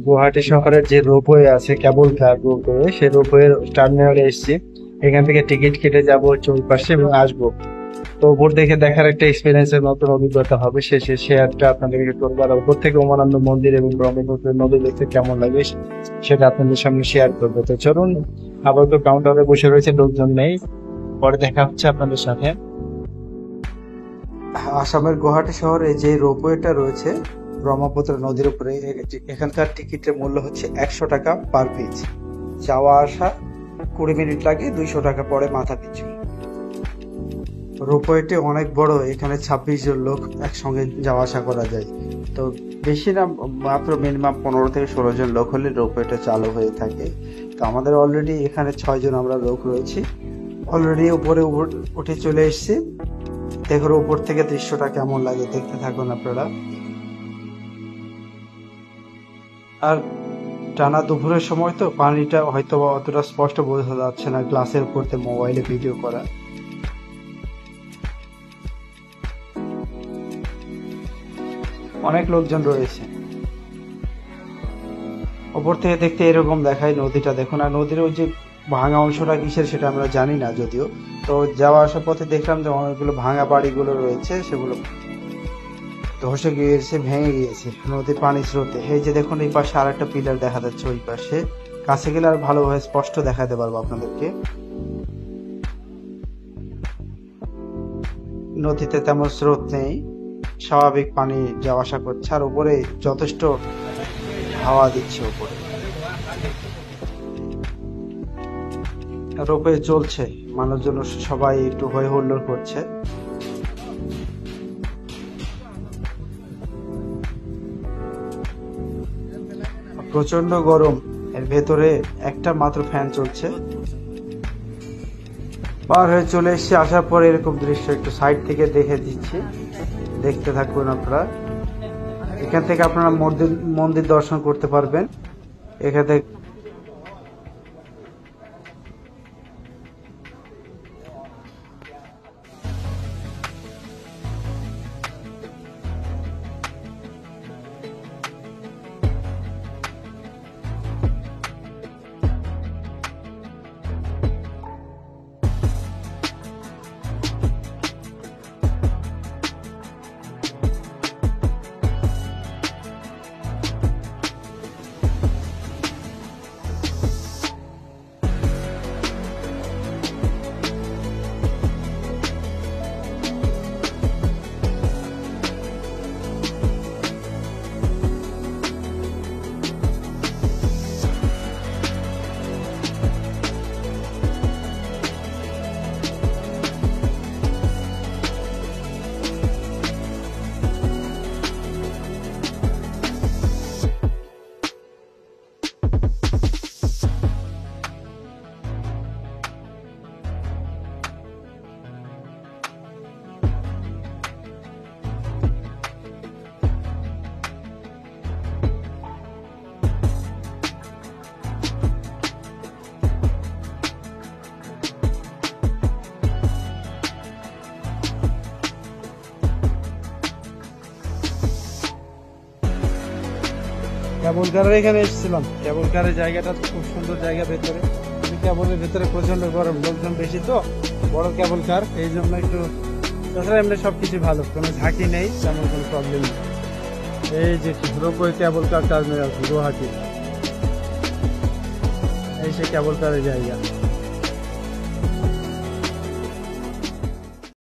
গুয়াহাটি শহরের যে রোপওয়ে আছে, কেবল কার রোপওয়ে, সেই রোপওয়ে টার্মিনালে এসেছি। এখান থেকে টিকিট কেটে যাব হচ্ছে ওই পাশে এবং আসবো। তো উপর থেকে দেখার একটা এক্সপিরিয়েন্সের নতুন অভিজ্ঞতা হবে, শেষে শেয়ারটা আপনাদেরকে করবো। আর উপর থেকে উমানন্দ মন্দির এবং ব্রহ্মপুত্র নদী দেখতে কেমন লাগে সেটা আপনাদের সামনে শেয়ার করবো। তো চলুন, আপাতত কাউন্টারে বসে রয়েছে, লোকজন নেই, পরে দেখা হচ্ছে আপনাদের সাথে। আসামের গুয়াহাটি শহরে যে রোপওয়েটা রয়েছে ব্রহ্মপুত্র নদীর উপরে, এখানকার টিকিটের মূল্য হচ্ছে 100 টাকা পার পিস। যাওয়া আসা 20 মিনিট লাগে, 200 টাকা পড়ে মাথা পিছু। রোপওয়েটি অনেক বড়, এখানে 26 জন লোক একসঙ্গে যাওয়া আসা করা যায়। তো বেশি না, মাত্র মিনিমাম 15 থেকে 16 জন লোক হলে রোপওয়েটা চালু হয়ে থাকে। তো আমাদের অলরেডি এখানে 6 জন আমরা লোক রয়েছি, অলরেডি উপরে উঠে চলে এসেছি। দেখো উপর থেকে দৃশ্যটা কেমন লাগে, দেখতে থাকুন আপনারা। আর টানা দুপুরের সময় তো পানিটা হয়তো অতটা স্পষ্ট বোঝা যাচ্ছে না, গ্লাসের উপর দিয়ে মোবাইলে ভিডিও করা। অনেক লোকজন রয়েছে। ওপর থেকে দেখতে এরকম দেখায়, নদীটা দেখুন। আর নদীর ওই যে ভাঙা অংশটা কিসের সেটা আমরা জানি না যদিও। তো যাওয়া আসার পথে দেখলাম যে অনেকগুলো ভাঙা বাড়িগুলো রয়েছে, সেগুলো ধসে গিয়েছে, ভেঙে গিয়েছে নদীর পানি স্রোতে। এই যে দেখুন, এই পাশে আর একটা পিলার দেখা যাচ্ছে, ওই পাশে কাছে গেলে আর ভালোভাবে স্পষ্ট দেখাতে পারবো আপনাদেরকে। নদীতে তেমন স্রোত নেই, স্বাভাবিক পানি যাওয়া আসা করছে। আর উপরে যথেষ্ট হাওয়া দিচ্ছে উপরে। রোপওয়ে চলছে, মানুষজন সবাই একটু হই হুল্লোড় করছে। প্রচন্ড গরম, এর ভেতরে একটা মাত্র ফ্যান চলছে। পার হয়ে চলে এসেছি, আসার পর এরকম দৃশ্য একটু সাইড থেকে দেখে দিচ্ছি, দেখতে থাকুন আপনারা। এখান থেকে আপনারা মন্দির দর্শন করতে পারবেন। এখান থেকে কেবল কারের এখানে এসেছিলাম। কেবল কারের জায়গাটা খুব সুন্দর জায়গা, ভেতরে কেবলের ভেতরে প্রচন্ড গরম, লোকজন বেশি তো, বড় কেবল কার, এই জন্য একটু। তাছাড়া এমনি সবকিছু ভালো, কোনো ঝাঁকি নেই, তেমন কোনো প্রবলেম নেই। এই যে রোপওয়ে কেবল কার টার্মিনাল গুয়াহাটি, এই সে কেবল কারের জায়গা।